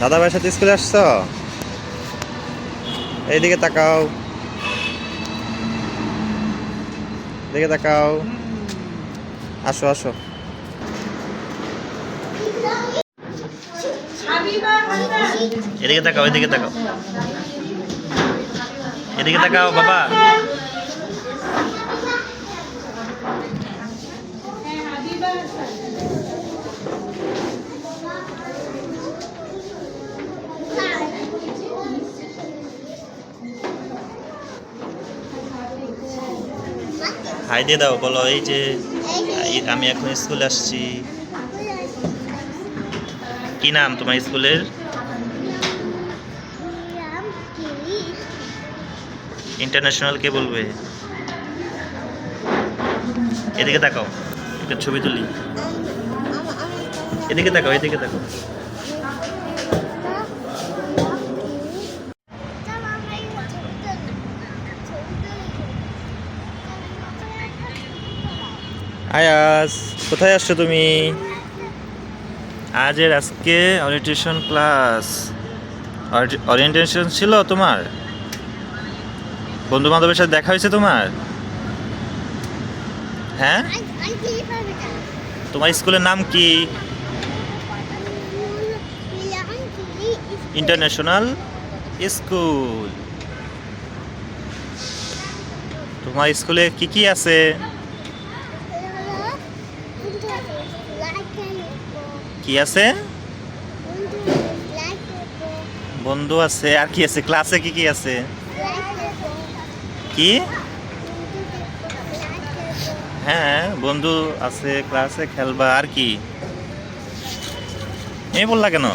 দাদা ভাইয়ের সাথে স্কুলে আসছো? এইদিকে তাকাও, এদিকে তাকাও, আসো আসো। এদিকে তাকাও, এদিকে তাকাও, এদিকে তাকাও বাবা। হাই দিয়ে দাও, বলো এই যে আমি এখন স্কুলে আসছি। কি নাম তোমার স্কুলের? ইন্টারন্যাশনাল কে বলবে? এদিকে তাকাও, একটা ছবি তুলি। এদিকে তাকাও, এদিকে তাকাও। আয়াস, কোথায় আসছো তুমি? আজকে ওরিয়েন্টেশন ক্লাস। ওরিয়েন্টেশন ছিল তোমার? বন্ধু বান্ধবের সাথে দেখা হয়েছে তোমার? হ্যাঁ, তোমার স্কুলের নাম কি? International school. তোমার স্কুলে কি কি আছে? কি আছে? বন্ধু আছে, আর কি আছে? ক্লাসে কি কি আছে? কি? হ্যাঁ, বন্ধু আছে, ক্লাসে খেলবা, আর কি? এই বললা কেন?